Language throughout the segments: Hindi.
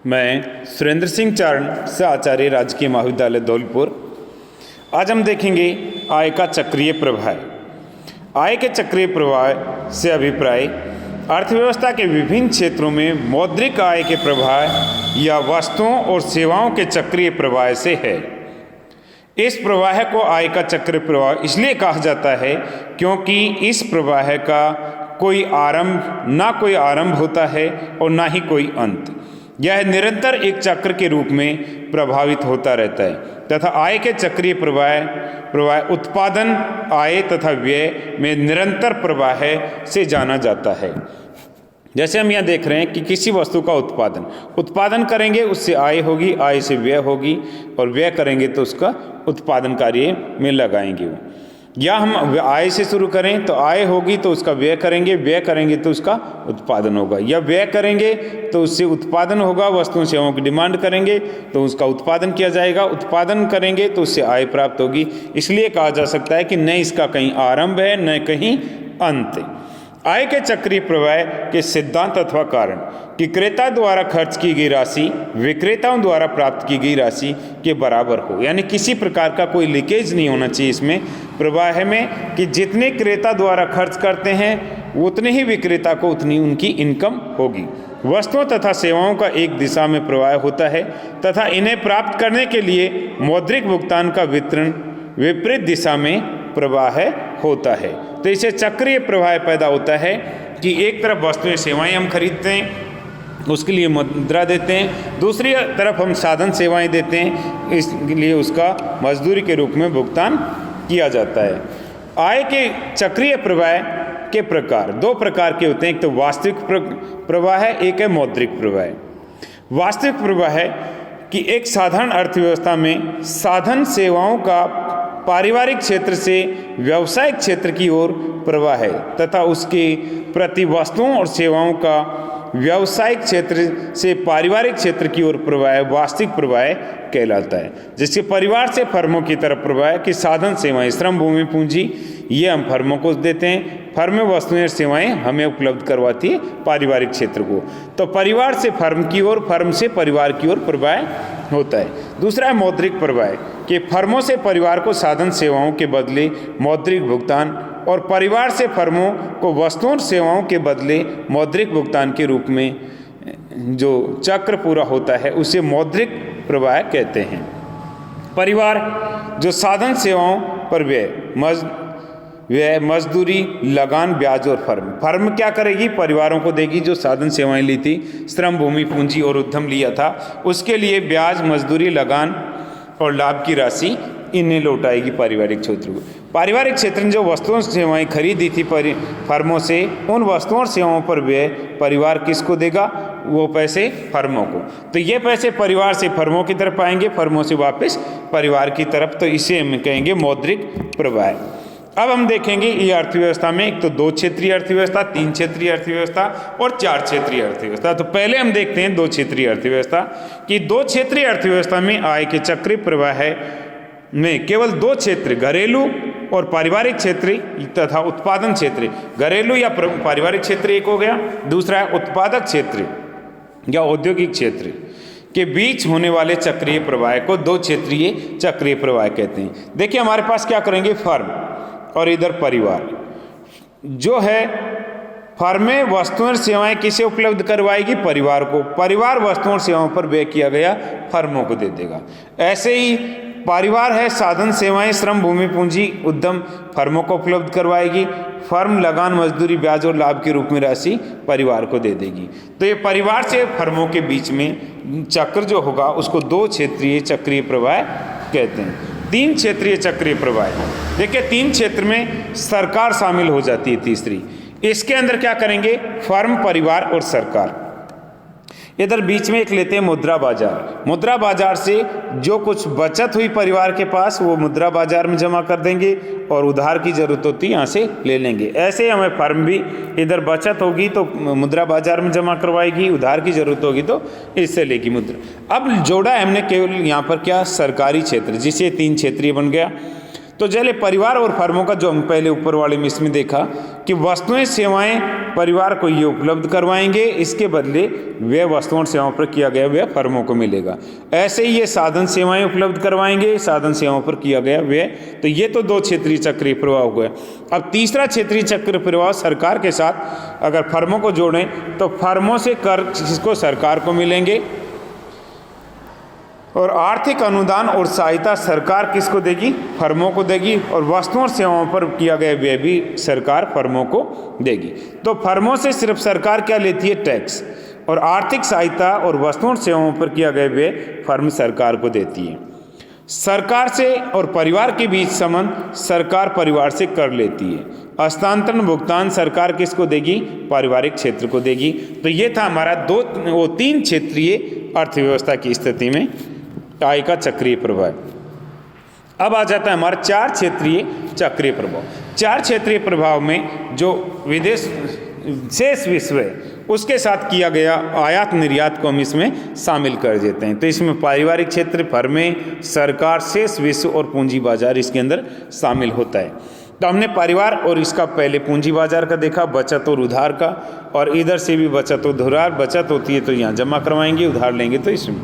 मैं सुरेंद्र सिंह चारण से आचार्य राजकीय महाविद्यालय धौलपुर। आज हम देखेंगे आय का चक्रीय प्रवाह। आय के चक्रीय प्रवाह से अभिप्राय अर्थव्यवस्था के विभिन्न क्षेत्रों में मौद्रिक आय के प्रवाह या वस्तुओं और सेवाओं के चक्रीय प्रवाह से है। इस प्रवाह को आय का चक्रीय प्रवाह इसलिए कहा जाता है क्योंकि इस प्रवाह का कोई आरंभ होता है और ना ही कोई अंत। यह निरंतर एक चक्र के रूप में प्रभावित होता रहता है तथा आय के चक्रीय प्रवाह उत्पादन, आय तथा व्यय में निरंतर प्रवाह से जाना जाता है। जैसे हम यहाँ देख रहे हैं कि किसी वस्तु का उत्पादन करेंगे, उससे आय होगी, आय से व्यय होगी और व्यय करेंगे तो उसका उत्पादन कार्य में लगाएंगे वो। या हम आय से शुरू करें तो आय होगी तो उसका व्यय करेंगे तो उसका उत्पादन होगा, या व्यय करेंगे तो उससे उत्पादन होगा, वस्तुओं सेवाओं की डिमांड करेंगे तो उसका उत्पादन किया जाएगा, उत्पादन करेंगे तो उससे आय प्राप्त होगी। इसलिए कहा जा सकता है कि न इसका कहीं आरंभ है न कहीं अंत। आय के चक्रीय प्रवाह के सिद्धांत अथवा कारण कि क्रेता द्वारा खर्च की गई राशि विक्रेताओं द्वारा प्राप्त की गई राशि के बराबर हो, यानी किसी प्रकार का कोई लीकेज नहीं होना चाहिए इसमें प्रवाह में, कि जितने क्रेता द्वारा खर्च करते हैं उतने ही विक्रेता को उतनी उनकी इनकम होगी। वस्तुओं तथा सेवाओं का एक दिशा में प्रवाह होता है तथा इन्हें प्राप्त करने के लिए मौद्रिक भुगतान का वितरण विपरीत दिशा में प्रवाह होता है। तो इसे चक्रीय प्रवाह पैदा होता है कि एक तरफ वस्तुएं सेवाएं हम खरीदते हैं, उसके लिए मुद्रा देते हैं, दूसरी तरफ हम साधन सेवाएं देते हैं, इसलिए उसका मजदूरी के रूप में भुगतान किया जाता है। आय के चक्रीय प्रवाह के प्रकार दो प्रकार के होते हैं, एक तो वास्तविक प्रवाह है, एक है मौद्रिक प्रवाह। वास्तविक प्रवाह है कि एक साधारण अर्थव्यवस्था में साधन सेवाओं का पारिवारिक क्षेत्र से व्यावसायिक क्षेत्र की ओर प्रवाह है तथा उसके प्रति वस्तुओं और सेवाओं का व्यावसायिक क्षेत्र से पारिवारिक क्षेत्र की ओर प्रवाह वास्तविक प्रवाह कहलाता है। जिसके परिवार से फर्मों की तरफ प्रवाह कि साधन सेवाएं, श्रम, भूमि, पूंजी ये हम फर्मों को देते हैं, फर्में वस्तुएं और सेवाएं हमें उपलब्ध करवाती है पारिवारिक क्षेत्र को। तो परिवार से फर्म की ओर, फर्म से परिवार की ओर प्रवाह होता है। दूसरा है मौद्रिक प्रवाह कि फर्मों से परिवार को साधन सेवाओं के बदले मौद्रिक भुगतान और परिवार से फर्मों को वस्तुओं और सेवाओं के बदले मौद्रिक भुगतान के रूप में जो चक्र पूरा होता है उसे मौद्रिक प्रवाह कहते हैं। परिवार जो साधन सेवाओं पर व्यय, मजदूरी, लगान, ब्याज और फर्म क्या करेगी? परिवारों को देगी जो साधन सेवाएं ली थी, श्रम, भूमि, पूंजी और उद्यम लिया था, उसके लिए ब्याज, मजदूरी, लगान और लाभ की राशि इन्हें लौटाएगी पारिवारिक क्षेत्र को। पारिवारिक क्षेत्र ने जो वस्तुओं सेवाएं खरीदी थी फर्मों से, उन वस्तुओं और सेवाओं पर व्यय परिवार किसको देगा? वो पैसे फर्मों को। तो ये पैसे परिवार से फर्मों की तरफ आएंगे, फर्मों से वापस परिवार की तरफ। तो इसे हम कहेंगे मौद्रिक प्रवाह। अब हम देखेंगे ये अर्थव्यवस्था में एक तो 2 क्षेत्रीय अर्थव्यवस्था, 3 क्षेत्रीय अर्थव्यवस्था और 4 क्षेत्रीय अर्थव्यवस्था। तो पहले हम देखते हैं 2 क्षेत्रीय अर्थव्यवस्था कि 2 क्षेत्रीय अर्थव्यवस्था में आय के चक्रीय प्रवाह में केवल 2 क्षेत्र, घरेलू और पारिवारिक क्षेत्र तथा उत्पादन क्षेत्र। घरेलू या पारिवारिक क्षेत्र एक हो गया, दूसरा है उत्पादक क्षेत्र या औद्योगिक क्षेत्र के बीच होने वाले चक्रीय प्रवाह को 2 क्षेत्रीय चक्रीय प्रवाह कहते हैं। देखिए हमारे पास क्या करेंगे, फर्म और इधर परिवार जो है, फर्में वस्तुएं और सेवाएं किसे उपलब्ध करवाएगी? परिवार को। परिवार वस्तुओं और सेवाओं पर व्यय किया गया फर्मों को दे देगा। ऐसे ही परिवार है, साधन सेवाएं, श्रम, भूमि, पूंजी, उद्यम फर्मों को उपलब्ध करवाएगी। फर्म लगान, मजदूरी, ब्याज और लाभ के रूप में राशि परिवार को दे देगी। तो ये परिवार से फर्मों के बीच में चक्र जो होगा उसको 2 क्षेत्रीय चक्रीय प्रवाह कहते हैं। 3 क्षेत्रीय चक्रीय प्रवाह, देखिए 3 क्षेत्र में सरकार शामिल हो जाती है तीसरी। इसके अंदर क्या करेंगे? फर्म, परिवार और सरकार। इधर बीच में एक लेते हैं मुद्रा बाजार। मुद्रा बाजार से जो कुछ बचत हुई परिवार के पास वो मुद्रा बाजार में जमा कर देंगे और उधार की जरूरत होती है यहाँ से ले लेंगे। ऐसे हमें फर्म भी इधर बचत होगी तो मुद्रा बाजार में जमा करवाएगी, उधार की जरूरत होगी तो इससे लेगी मुद्रा। अब जोड़ा है हमने केवल यहाँ पर क्या? सरकारी क्षेत्र, जिसे 3 क्षेत्रीय बन गया। तो चले परिवार और फर्मों का जो हम पहले ऊपर वाले में इसमें देखा कि वस्तुएं सेवाएं परिवार को ये उपलब्ध करवाएंगे, इसके बदले व्यय वस्तुओं और सेवाओं पर किया गया व्यय फर्मों को मिलेगा। ऐसे ही ये साधन सेवाएं उपलब्ध करवाएंगे, साधन सेवाओं पर किया गया व्यय। तो ये तो दो क्षेत्रीय चक्रीय प्रवाह हो गए। अब तीसरा क्षेत्रीय चक्र प्रवाह सरकार के साथ अगर फर्मों को जोड़ें तो फर्मों से कर जिसको सरकार को मिलेंगे और आर्थिक अनुदान और सहायता सरकार किसको देगी? फर्मों को देगी। और वस्तुओं और सेवाओं पर किया गया व्यय भी सरकार फर्मों को देगी। तो फर्मों से सिर्फ सरकार क्या लेती है? टैक्स। और आर्थिक सहायता और वस्तुओं और सेवाओं पर किया गया व्यय फर्म सरकार को देती है। सरकार से और परिवार के बीच संबंध सरकार परिवार से कर लेती है। हस्तांतरण भुगतान सरकार किसको देगी? पारिवारिक क्षेत्र को देगी। तो ये था हमारा तीन क्षेत्रीय अर्थव्यवस्था की स्थिति में आय का चक्रीय प्रभाव। अब आ जाता है हमारा चार क्षेत्रीय चक्रीय प्रभाव। चार क्षेत्रीय प्रभाव में जो विदेश शेष विश्व है उसके साथ किया गया आयात निर्यात को हम इसमें शामिल कर देते हैं। तो इसमें पारिवारिक क्षेत्र, फर्में, सरकार, शेष विश्व और पूंजी बाजार इसके अंदर शामिल होता है। तो हमने परिवार और इसका पहले पूंजी बाजार का देखा, बचत और उधार का, और इधर से भी बचत और उधार। बचत होती है तो यहाँ जमा करवाएंगे, उधार लेंगे तो इसमें।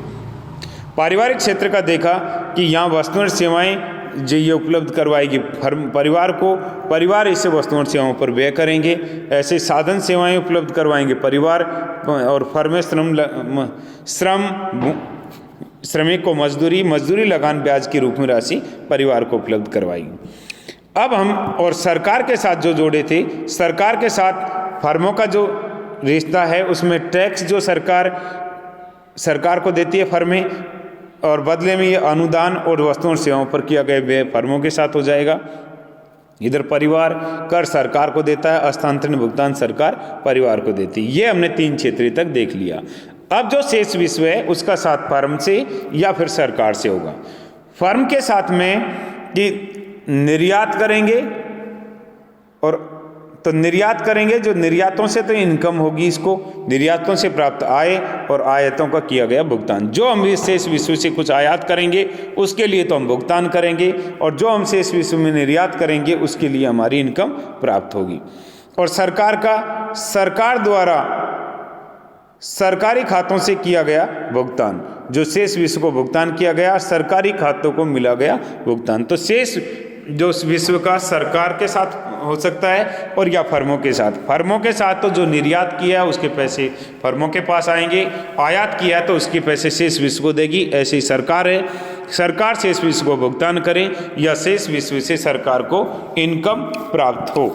पारिवारिक क्षेत्र का देखा कि यहाँ वस्तुएं और सेवाएं जो ये उपलब्ध करवाएगी परिवार को, परिवार इससे वस्तुओं और सेवाओं पर व्यय करेंगे। ऐसे साधन सेवाएं उपलब्ध करवाएंगे परिवार, और फर्में श्रमिक को मजदूरी लगान ब्याज के रूप में राशि परिवार को उपलब्ध करवाएगी। अब हम और सरकार के साथ जो जोड़े थे, सरकार के साथ फर्मों का जो रिश्ता है उसमें टैक्स जो सरकार को देती है फर्में, और बदले में ये अनुदान और वस्तुओं और सेवाओं पर किया गया व्यय फर्मों के साथ हो जाएगा। इधर परिवार कर सरकार को देता है, हस्तांतरण भुगतान सरकार परिवार को देती है। ये हमने तीन क्षेत्रीय तक देख लिया। अब जो शेष विश्व है उसका साथ फर्म से या फिर सरकार से होगा। फर्म के साथ में कि निर्यात करेंगे, और तो निर्यात करेंगे, जो निर्यातों से तो इनकम होगी, इसको निर्यातों से प्राप्त आय और आयातों का किया गया भुगतान। जो हम शेष विश्व से कुछ आयात करेंगे उसके लिए तो हम भुगतान करेंगे, और जो हम शेष विश्व में निर्यात करेंगे उसके लिए हमारी इनकम प्राप्त होगी। और सरकार द्वारा सरकारी खातों से किया गया भुगतान, जो शेष विश्व को भुगतान किया गया, सरकारी खातों को मिला गया भुगतान। तो शेष जो विश्व का सरकार के साथ हो सकता है और या फर्मों के साथ। फर्मों के साथ तो जो निर्यात किया है उसके पैसे फर्मों के पास आएंगे, आयात किया है तो उसके पैसे शेष विश्व को देगी। ऐसे ही सरकार है, सरकार शेष विश्व को भुगतान करे या शेष विश्व से सरकार को इनकम प्राप्त हो।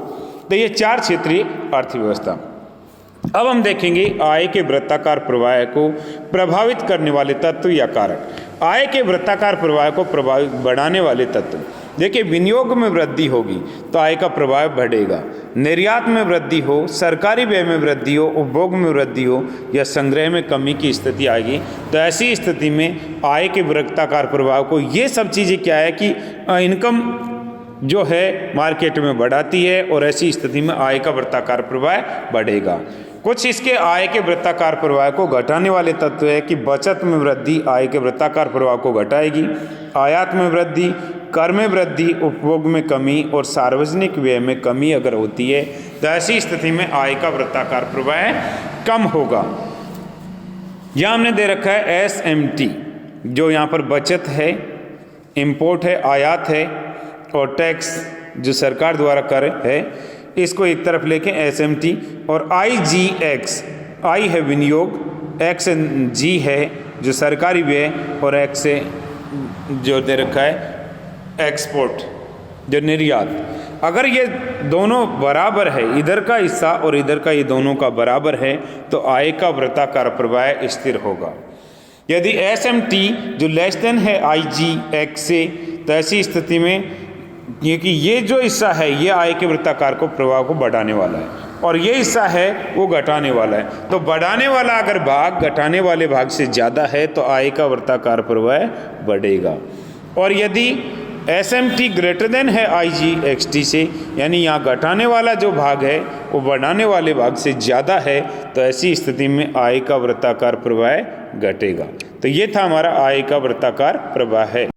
तो ये चार क्षेत्रीय अर्थव्यवस्था। अब हम देखेंगे आय के वृत्ताकार प्रवाह को प्रभावित करने वाले तत्व या कारक। आय के वृत्ताकार प्रवाह को प्रभावित बढ़ाने वाले तत्व, देखिए विनियोग में वृद्धि होगी तो आय का प्रभाव बढ़ेगा, निर्यात में वृद्धि हो, सरकारी व्यय में वृद्धि हो, उपभोग में वृद्धि हो या संग्रह में कमी की स्थिति आएगी। तो ऐसी स्थिति में आय के वृत्ताकार प्रभाव को, ये सब चीज़ें क्या है कि इनकम जो है मार्केट में बढ़ाती है, और ऐसी स्थिति में आय का वृत्ताकार प्रवाह बढ़ेगा। कुछ इसके आय के वृत्ताकार प्रवाह को घटाने वाले तत्व है कि बचत में वृद्धि आय के वृत्ताकार प्रवाह को घटाएगी, आयात में वृद्धि, कर में वृद्धि, उपभोग में कमी और सार्वजनिक व्यय में कमी अगर होती है तो ऐसी स्थिति में आय का वृत्ताकार प्रवाह कम होगा। यहाँ हमने दे रखा है SMT, जो यहाँ पर बचत है, इंपोर्ट है, आयात है, और टैक्स जो सरकार द्वारा कर है, इसको एक तरफ लेके SMT, और IGX, I है विनियोग, X G है जो सरकारी व्यय, और X से जो दे रखा है एक्सपोर्ट जो निर्यात। अगर ये दोनों बराबर है, इधर का हिस्सा और इधर का, ये दोनों का बराबर है तो आय का वृत्ताकार प्रवाह स्थिर होगा। यदि SMT जो लेस देन है IGX से, तो ऐसी स्थिति में क्योंकि ये जो हिस्सा है ये आय के वृत्ताकार को प्रवाह को बढ़ाने वाला है, और ये हिस्सा है वो घटाने वाला है। तो बढ़ाने वाला अगर भाग घटाने वाले भाग से ज़्यादा है तो आय का वृत्ताकार प्रवाह बढ़ेगा। और यदि SMT ग्रेटर देन है IGXT से, यानी यहाँ घटाने वाला जो भाग है वो बढ़ाने वाले भाग से ज़्यादा है, तो ऐसी स्थिति में आय का वृत्ताकार प्रवाह घटेगा। तो ये था हमारा आय का वृत्ताकार प्रवाह है।